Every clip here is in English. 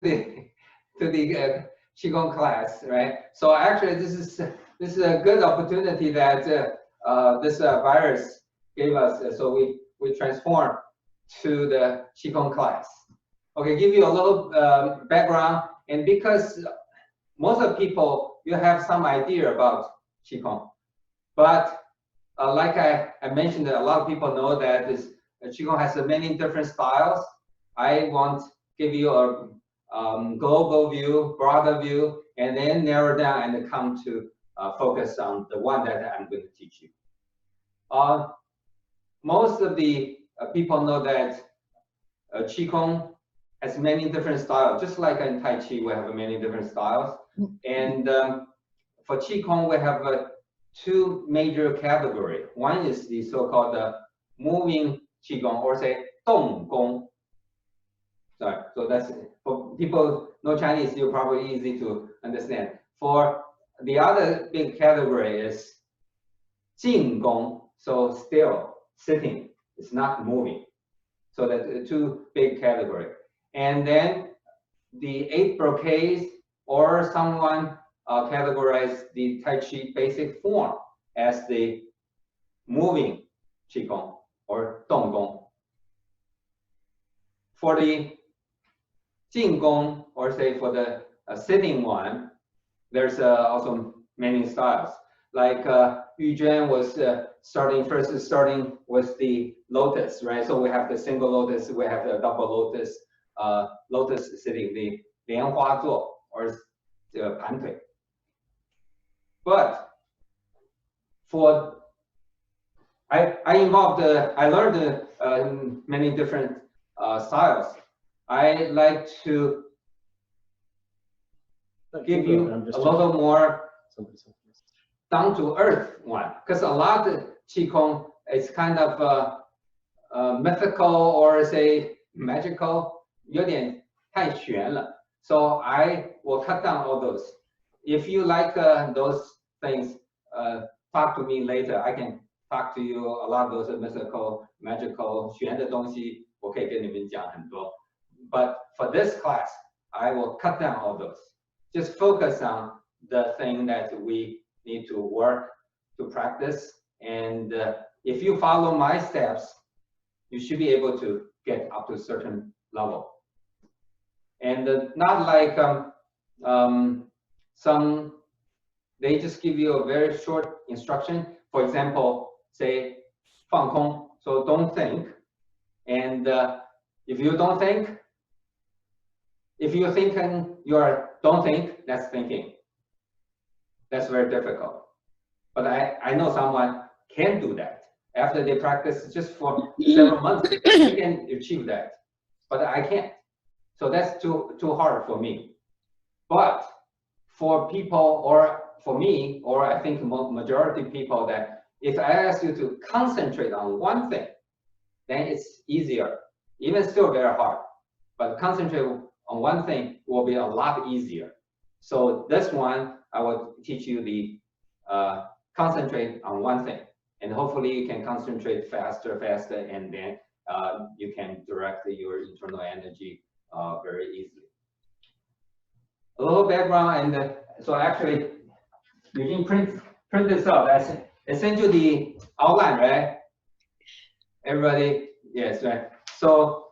the Qigong class, right? So actually, this is a good opportunity that this virus gave us. So we transform to the Qigong class. Okay, give you a little background, and because most of the people, you have some idea about Qigong, but like I mentioned, a lot of people know that this Qigong has many different styles. I want to give you a global view, broader view, and then narrow down and come to focus on the one that I'm going to teach you. Most of the people know that Qigong has many different styles, just like in Tai Chi, we have many different styles. And for Qigong, we have two major categories. One is the so-called moving Qigong, or say Dong Gong. Sorry, so that's for people know Chinese, you're probably easy to understand. For the other big category is Jing Gong, so still sitting, it's not moving. So that's two big categories. And then the 8 brocades, or someone categorize the Tai Chi basic form as the moving Qigong or Dong Gong. For the Jing Gong, or say for the sitting one, there's also many styles. Like Yu Zhen was first starting with the lotus, right? So we have the single lotus, we have the double lotus, lotus sitting, the 莲花座 or the 盘腿. But for I learned many different styles. I like to give you a little more down to earth one, because a lot of Qigong is kind of mythical or say magical, 有点太玄了. So I will cut down all those. If you like those things, talk to me later. I can talk to you a lot of those mythical, magical, 玄的东西，我可以跟你们讲很多. But for this class, I will cut down all those. Just focus on the thing that we need to work to practice. And if you follow my steps, you should be able to get up to a certain level. And not like some, they just give you a very short instruction. For example, say 放空, so don't think. And if you don't think, if you're thinking, don't think, that's thinking. That's very difficult. But I know someone can do that. After they practice just for several months, they can achieve that. But I can't. So that's too hard for me. But for people, or for me, or I think majority of people, that if I ask you to concentrate on one thing, then it's easier. Even still very hard. But concentrate on one thing will be a lot easier. So this one, I will teach you the concentrate on one thing. And hopefully you can concentrate faster, and then you can direct your internal energy very easily. A little background, and so actually, you can print this up. I sent you the outline, right? Everybody, yes, right. So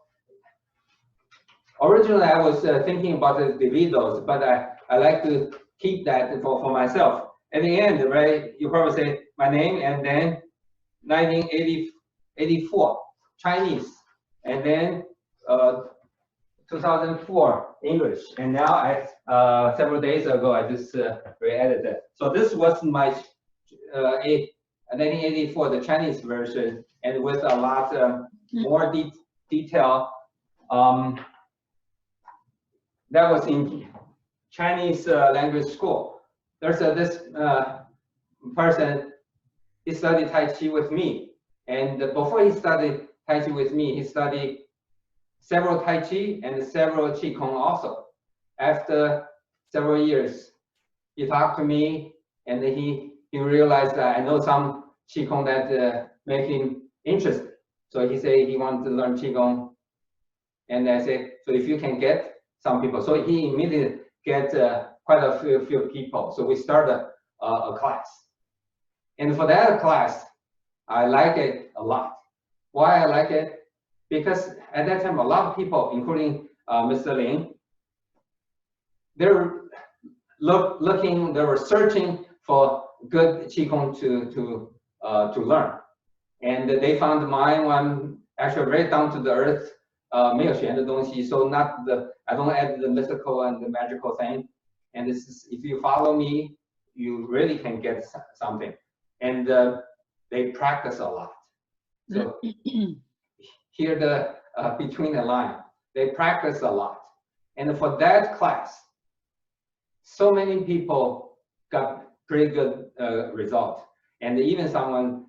originally I was thinking about the videos, but I like to keep that for myself. At the end, right, you probably say my name, and then 1984 Chinese, and then 2004 English, and now several days ago I just re-edited. So this was my 1984, the Chinese version, and with a lot more detail. That was in Chinese language school. There's this person, he studied Tai Chi with me. And before he studied Tai Chi with me, he studied several Tai Chi and several Qigong also. After several years, he talked to me, and he realized that I know some Qigong that make him interested. So he said he wanted to learn Qigong. And I said, so if you can get some people. So he immediately get quite a few people. So we started a class. And for that class, I like it a lot. Why I like it? Because at that time, a lot of people, including Mr. Lin, they're looking, they were searching for good Qigong to learn. And they found my one actually very down to the earth, 没有学的东西, so not the, I don't add the mystical and the magical thing. And this is, if you follow me, you really can get something. And they practice a lot. So here the between the line, they practice a lot. And for that class, so many people got pretty good result. And even someone,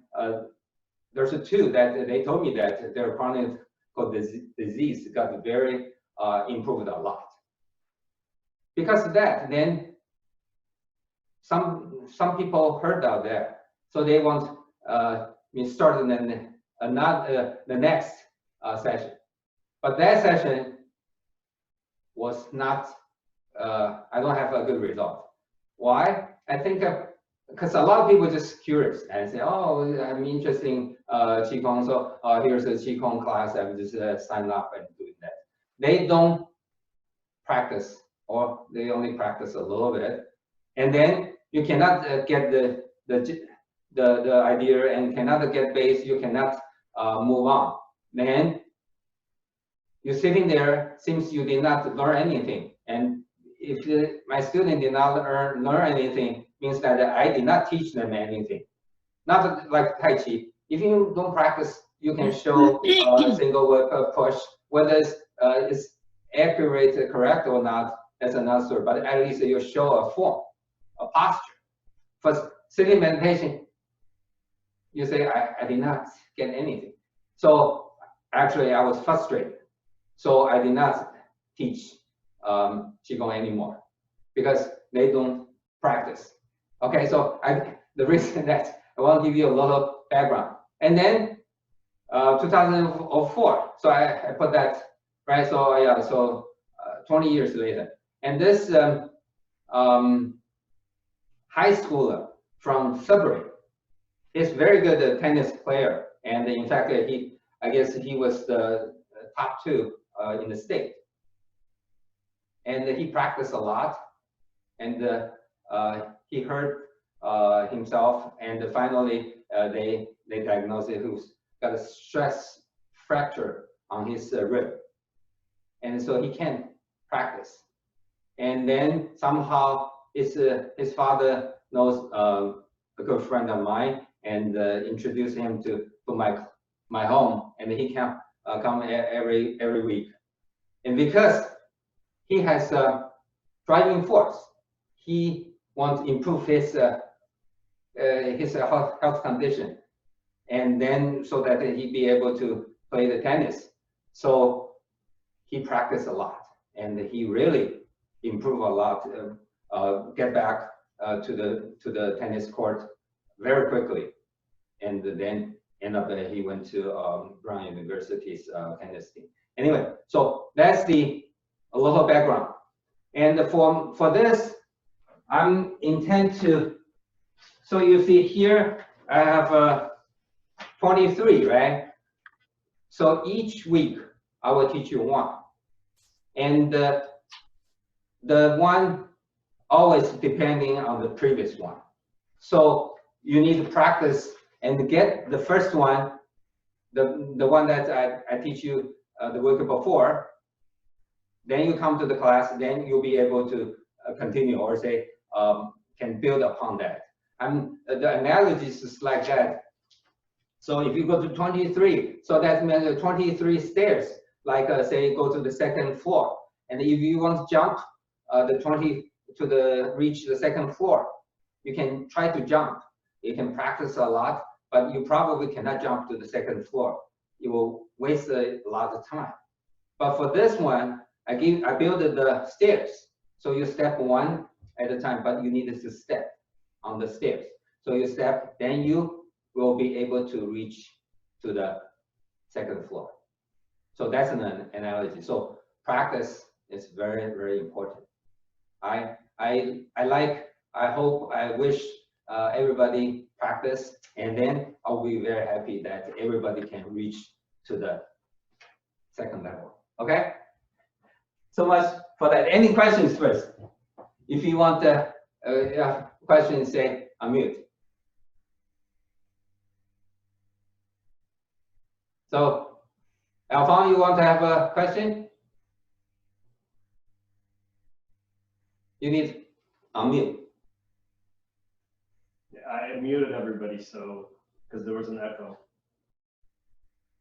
there's a two that they told me that their chronic disease got very improved a lot. Because of that, then some people heard out there, so they want me start the next session. But that session was not. I don't have a good result. Why? I think because a lot of people just curious and say, "Oh, I'm interested in Qigong, so here's a Qigong class. I'm just sign up and doing that." They don't practice, or they only practice a little bit, and then you cannot get the idea and cannot get base. You cannot move on. Then you're sitting there, seems you did not learn anything. And if my student did not learn anything, means that I did not teach them anything. Not like Tai Chi. If you don't practice, you can show a single word push. Whether it's accurate, correct or not, that's another story. But at least you show a form, a posture. For sitting meditation, you say, I did not get anything. So actually, I was frustrated. So I did not teach Qigong anymore because they don't practice. Okay, so the reason that I want to give you a little background. And then 2004, so I put that, right? So yeah, so 20 years later. And this high schooler from Sudbury, he's very good tennis player. And in fact, I guess he was the top 2 in the state. And he practiced a lot. And he hurt himself. And finally, they diagnosed it who's got a stress fracture on his rib. And so he can't practice. And then somehow his father knows a good friend of mine and introduced him to my home, and he can come every week. And because he has a driving force, he wants to improve his health condition, and then so that he'd be able to play the tennis. So he practiced a lot, and he really improved a lot. Get back to the tennis court very quickly, and then end up he went to Brown University's tennis team. Anyway, so that's a little background. And for this, I'm intent to. So you see here, I have 23, right? So each week I will teach you one, and the one always depending on the previous one. So you need to practice and get the first one, the one that I teach you the week before. Then you come to the class, then you'll be able to continue or say can build upon that. The analogy is like that. So if you go to 23, so that means 23 stairs, like say go to the second floor. And if you want to jump reach the second floor, you can try to jump. You can practice a lot, but you probably cannot jump to the second floor. You will waste a lot of time. But for this one, I built the stairs. So you step one at a time, but you need to step on the stairs. So you step, then you will be able to reach to the second floor. So that's an analogy. So practice is very, very important. I hope, I wish everybody practice, and then I'll be very happy that everybody can reach to the second level. Okay? So much for that. Any questions first? If you want questions, say unmute. So, Alphonse, you want to have a question? You need unmute. I muted everybody, so because there was an echo.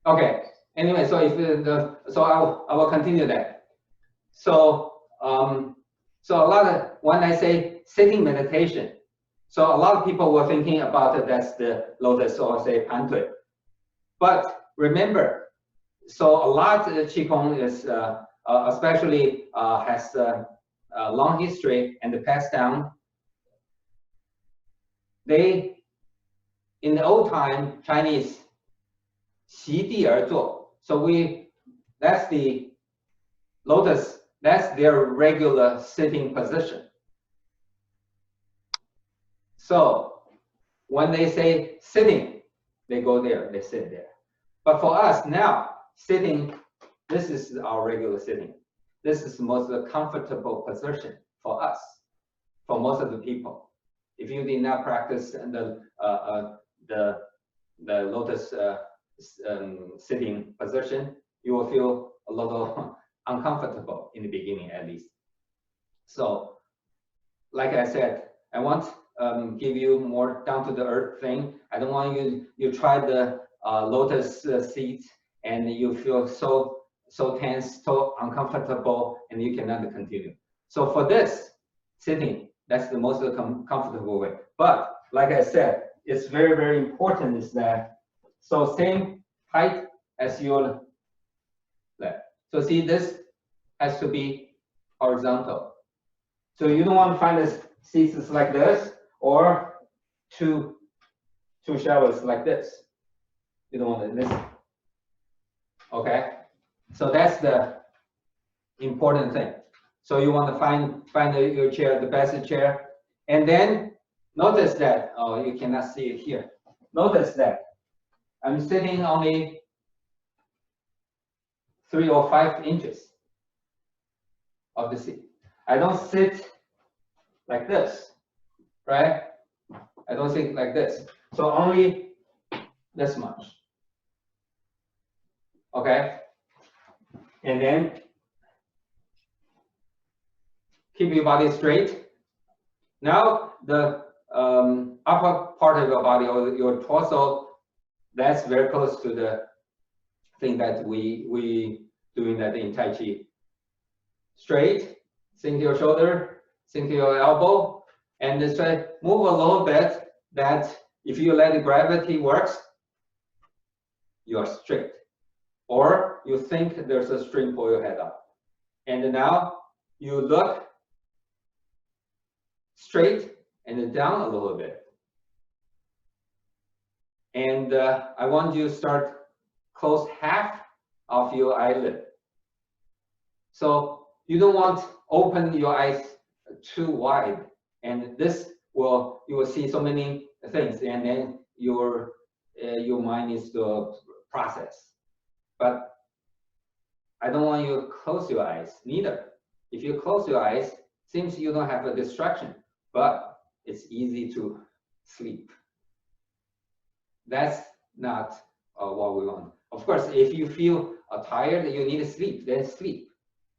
Okay. Anyway, so if so I will continue that. So so a lot of, when I say sitting meditation, so a lot of people were thinking about it as the lotus or say pantui. But remember, so a lot of Qigong is especially has a long history and passed down. They, in the old time, Chinese, 席地而坐. So that's the lotus, that's their regular sitting position. So when they say sitting, they go there, they sit there. But for us now, sitting, this is our regular sitting. This is the most comfortable position for us, for most of the people. If you did not practice the lotus sitting position, you will feel a little uncomfortable in the beginning, at least. So, like I said, I want give you more down to the earth thing. I don't want you try the lotus seat and you feel so tense, so uncomfortable, and you cannot continue. So for this sitting, that's the most comfortable way. But like I said, it's very, very important is that, so same height as your leg. So see, this has to be horizontal. So you don't want to find the seats like this or two shallows like this. You don't want this. Okay, so that's the important thing. So you want to find your chair, the best chair, and then notice that, oh, you cannot see it here. Notice that I'm sitting only 3 or 5 inches of the seat. I don't sit like this, right? I don't sit like this. So only this much. Okay, and then keep your body straight. Now the upper part of your body or your torso, that's very close to the thing that we doing that in Tai Chi. Straight, sink your shoulder, sink your elbow, and just try move a little bit. That if you let the gravity works, you are straight. Or you think there's a string pull your head up. And now you look straight and then down a little bit. And I want you to start close half of your eyelid. So you don't want to open your eyes too wide. And this will, you will see so many things, and then your mind needs to process. But I don't want you to close your eyes, neither. If you close your eyes, seems you don't have a distraction, but it's easy to sleep. That's not what we want. Of course, if you feel tired, you need to sleep, then sleep.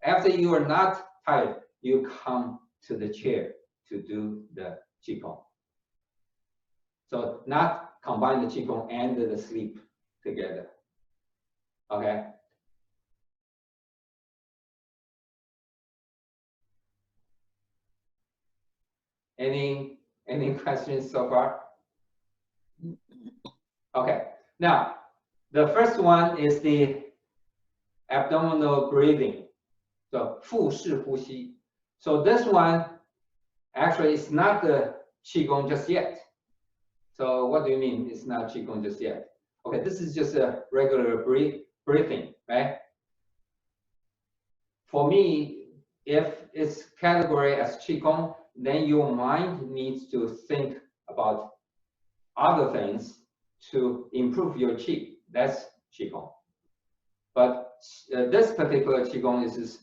After you are not tired, you come to the chair to do the Qigong. So not combine the Qigong and the sleep together. Okay. Any questions so far? Okay. Now, the first one is the abdominal breathing. So 腹式呼吸. So this one actually is not the Qigong just yet. So what do you mean it's not Qigong just yet? Okay, this is just a regular breathing, right? For me, if it's category as Qigong, then your mind needs to think about other things to improve your Qi. That's Qigong. But this particular Qigong is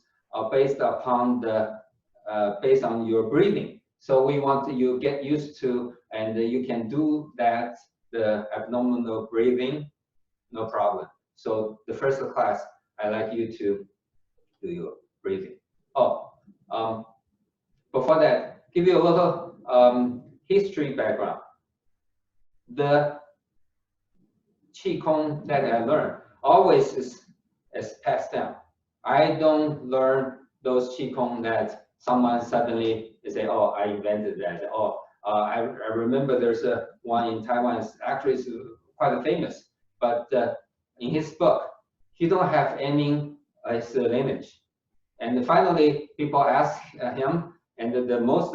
based upon the based on your breathing. So we want you get used to, and you can do that, the abdominal breathing, no problem. So the first class, I like you to do your breathing. Oh, before that, give you a little history background. The Qigong that I learned always is passed down. I don't learn those Qigong that someone suddenly say, oh, I invented that. Oh, I remember there's one in Taiwan, actually it's quite famous, but in his book, he don't have any lineage. And finally, people ask him, and the most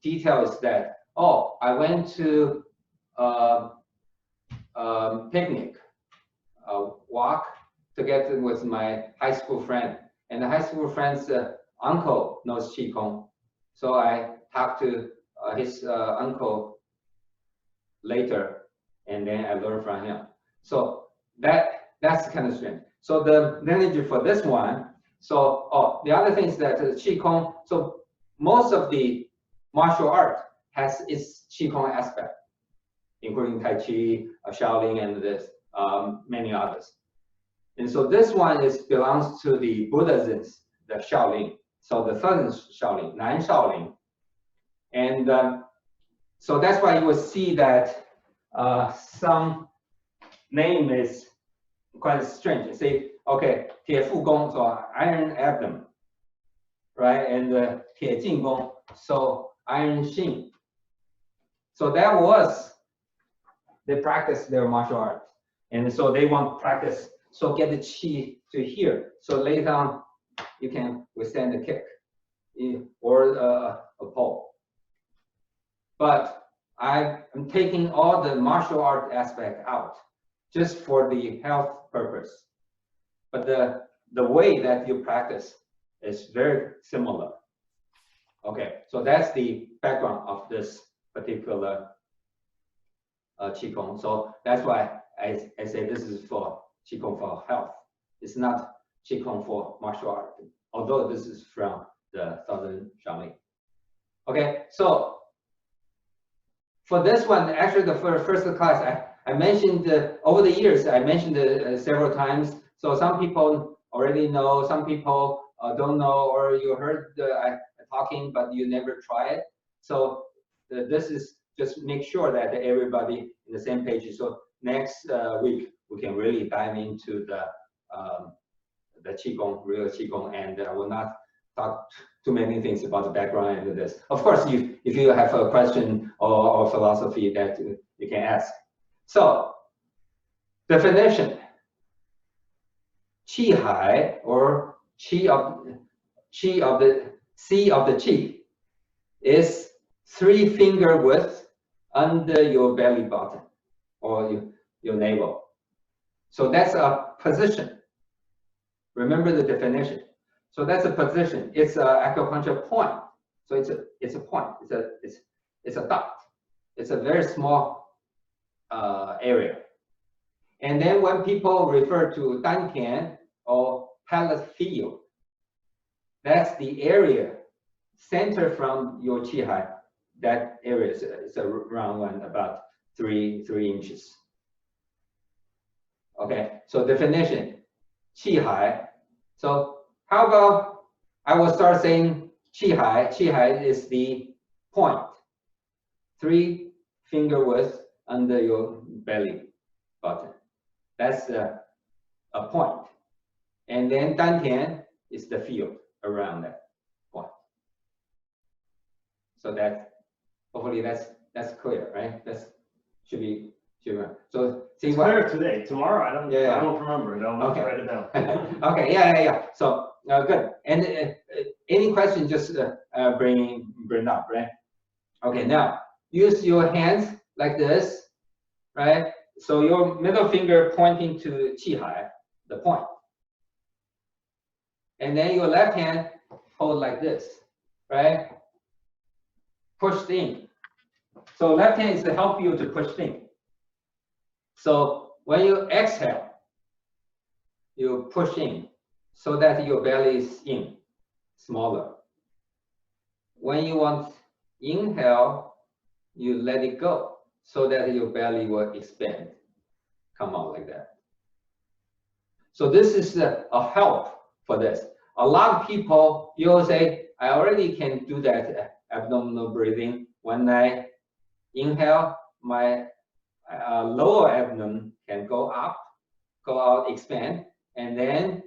detail is that, oh, I went to picnic, walk together with my high school friend, and the high school friend's uncle knows Qigong, so I talked to his uncle later, and then I learned from him. So that's kind of strange. So the lineage for this one. So the other thing is that Qigong. So most of the martial art has its Qigong aspect, including Tai Chi, Shaolin, and this many others. And so this one belongs to the Buddhism, the Shaolin. So the Southern Shaolin, Nan Shaolin. And so that's why you will see that some name is quite strange. You say, okay, 铁腹功, so iron abdomen, right? And 铁劲功, so iron shin. So that was, they practice their martial arts. And so they want practice, so get the Qi to here. So later on, you can withstand the kick or a pole. But I'm taking all the martial art aspect out just for the health purpose. But the way that you practice is very similar. Okay, so that's the background of this particular Qigong. So that's why I say this is for Qigong for health. It's not Qigong for martial art, although this is from the Southern Shaolin. Okay, so for this one, actually the first class, I mentioned over the years, I mentioned several times. So some people already know, some people don't know, or you heard I talking, but you never try it. So this is just make sure that everybody in the same page. So next week, we can really dive into the Qigong, real Qigong, and I will not talk too many things about the background and this. Of course, if you have a question or philosophy that you can ask. So, definition. Qi Hai, or Qi of the C of the Qi, is 3-finger width under your belly button or your navel. So that's a position. Remember the definition. So that's a position. It's an acupuncture point. So it's a point. It's a dot. It's a very small area. And then when people refer to dantian or pellet field, that's the area center from your Qi Hai. That area is around one, about 3 inches. Okay, so definition, Qi Hai. So how about I will start saying Qi Hai. Qi Hai is the point, 3-finger width under your belly button. That's a point. And then dantian is the field around that point. So that hopefully that's clear, right? That should be clear. So see it's what clear today. Tomorrow I don't remember it. I'll okay. write it down. Okay, yeah. So good. And any question, just bring up, right? Okay, now use your hands like this, right? So your middle finger pointing to Qi Hai, the point. and then your left hand hold like this, right? Pushed in. So left hand is to help you to push in. So when you exhale, you push in so that your belly is in, smaller. When you want inhale, you let it go so that your belly will expand, come out like that. So this is a help for this. A lot of people, you'll say, I already can do that abdominal breathing. When I inhale, my lower abdomen can go up, go out, expand, and then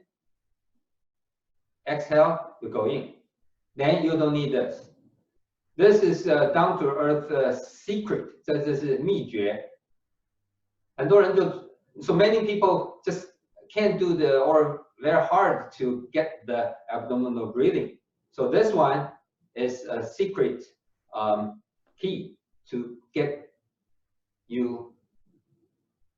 exhale, you go in. Then you don't need this. This is down to earth secret. 这是秘诀。很多人就 so many people just can't do or very hard to get the abdominal breathing. So this one is a secret key to get you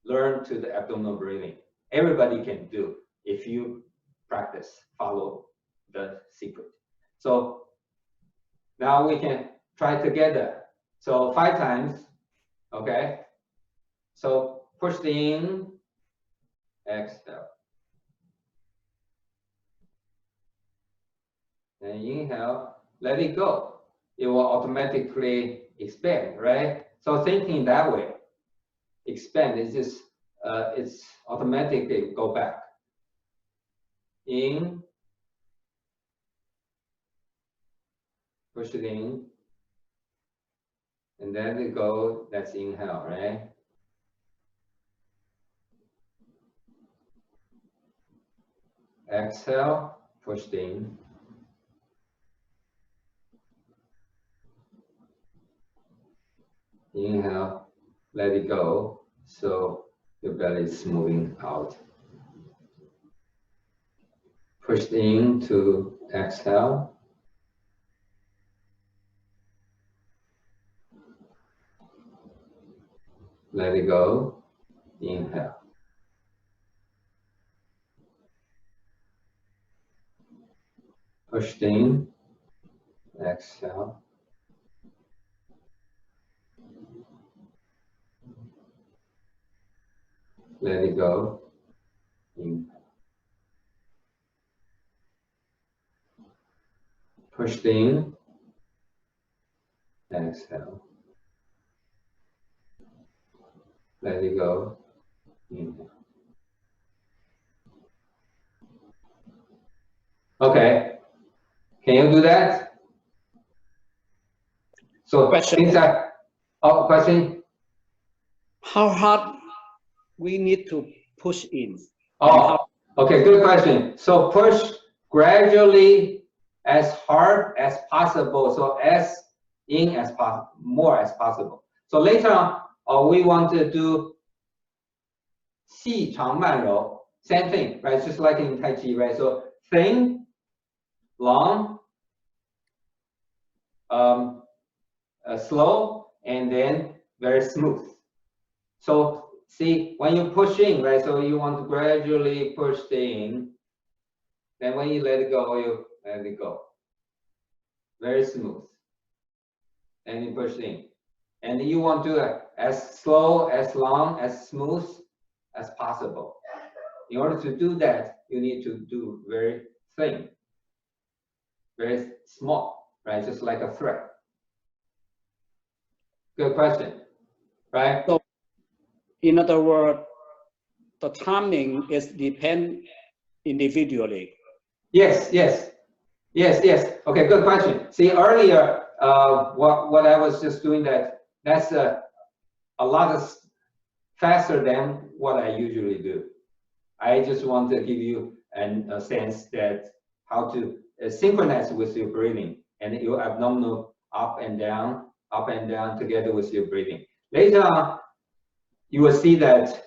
learn to the abdominal breathing. Everybody can do if you practice, follow the secret. So now we can try together. So 5 times, okay? So push in, exhale. And inhale, let it go. It will automatically expand, right? So thinking that way, expand is just, it's automatically go back. In, push it in, and then it go, that's inhale, right? Exhale, push in. Inhale, let it go, so your belly is moving out. Push in to exhale. Let it go, inhale. Push in, exhale. Let it go, inhale. Push in, exhale. Let it go, inhale. Okay, can you do that? So Question. things are, oh, question? How hard we need to push in? Oh, okay, good question. So push gradually as hard as possible. So as in as possible, more as possible. So later on, we want to do 细长慢柔, same thing, right? Just like in Tai Chi, right? So thin, long, slow, and then very smooth. So see, when you push in, right? So you want to gradually push in. Then when you let it go, you let it go. Very smooth. And you push in. And you want to do it as slow, as long, as smooth as possible. In order to do that, you need to do very thin, very small, right? Just like a thread. Good question, right? So, in other words, the timing is depend individually. Yes. Okay, good question. See, earlier, what I was just doing that's a lot of faster than what I usually do. I just want to give you a sense that how to synchronize with your breathing and your abdominal up and down together with your breathing. Later on, you will see that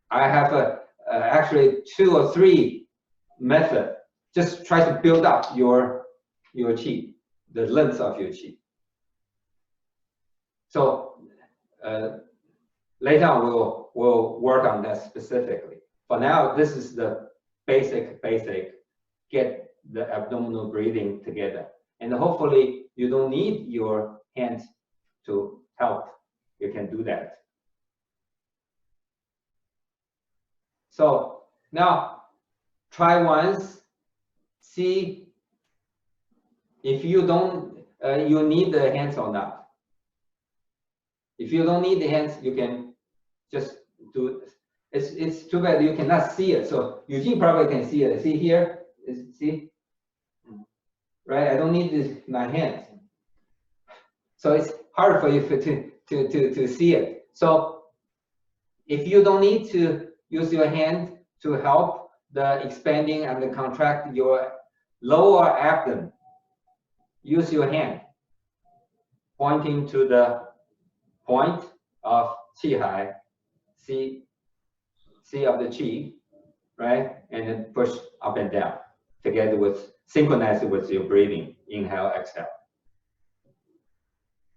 I have actually 2 or 3 methods. Just try to build up your qi, the length of your qi. So later on, we'll work on that specifically. For now, this is the basic, get the abdominal breathing together. And hopefully you don't need your hands to help. You can do that. So now try once, see if you don't, you need the hands or not. If you don't need the hands, you can just do. It's too bad you cannot see it. So Eugene probably can see it. See here, see, right? I don't need my hands, so it's hard for you to see it. So if you don't need to use your hand to help the expanding and the contract your lower abdomen, use your hand pointing to the point of qi hai, C of the qi, right? And then push up and down together with synchronized with your breathing, inhale, exhale.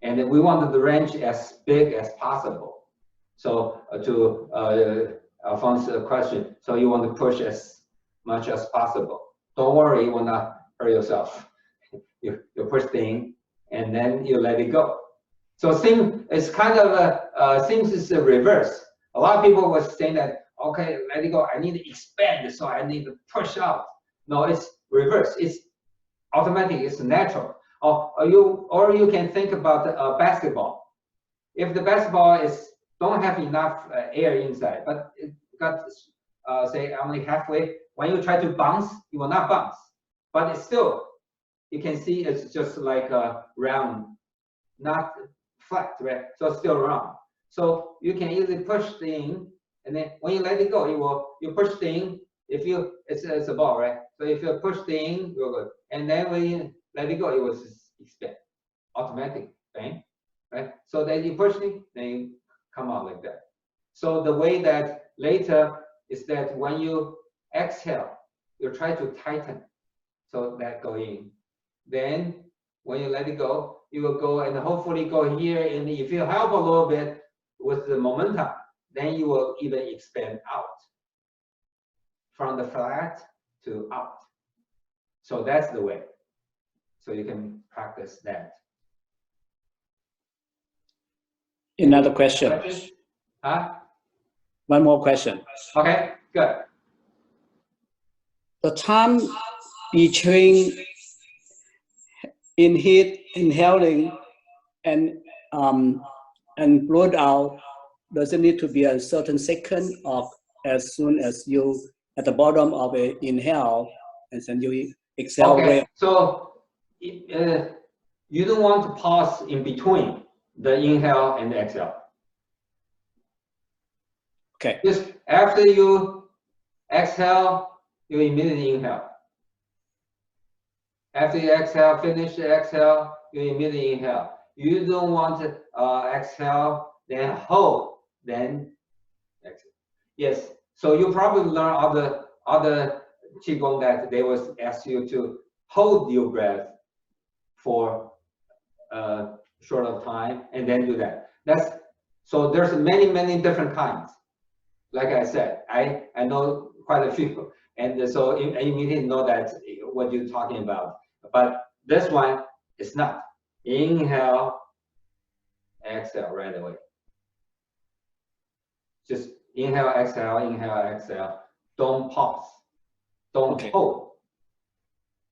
And then we want the range as big as possible. So to Alphonse's question, so you want to push as much as possible. Don't worry, you will not hurt yourself. You push the in and then you let it go. So it's kind of things is the reverse. A lot of people were saying that, okay, let it go. I need to expand, so I need to push out. No, it's reverse. It's automatic. It's natural. Or you can think about a basketball. If the basketball don't have enough air inside, but it got say only halfway, when you try to bounce, it will not bounce. But it's still, you can see it's just like a round, not flat, right? So it's still round. So you can easily push the in, and then when you let it go, you push the in. If you it's a ball, right? So if you push the in, you're good. And then when you let it go, it will expand, automatic, bang, right? So then you push it, then you come out like that. So the way that later is that when you exhale, you try to tighten, so that go in. Then when you let it go, you will go and hopefully go here. And if you help a little bit with the momentum, then you will even expand out from the flat to out. So that's the way. So you can practice that. Another question. Huh? One more question. Okay, good. The time between inhaling and blow out, does it need to be a certain second, or as soon as you at the bottom of an inhale and then you exhale? Okay, so you don't want to pause in between the inhale and the exhale. Okay. Just after you exhale, you immediately inhale. After you exhale, finish the exhale, you immediately inhale. You don't want to exhale, then hold, then exhale. Yes, so you probably learn other Qigong that they will ask you to hold your breath for a short of time and then do that. So there's many different kinds. Like I said, I know quite a few, and so you immediately know that what you're talking about. But this one is not. Inhale, exhale right away. Just inhale, exhale. Don't pause. Don't hold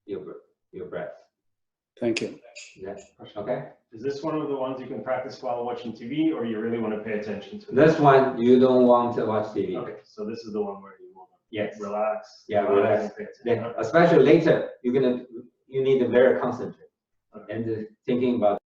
your breath. Thank you. Yeah. Okay. Is this one of the ones you can practice while watching TV, or you really want to pay attention to? This one you don't want to watch TV. Okay, so this is the one where you want Yes. relax. Yeah, relax. And pay attention. Then, especially later, you need to very concentrate and thinking about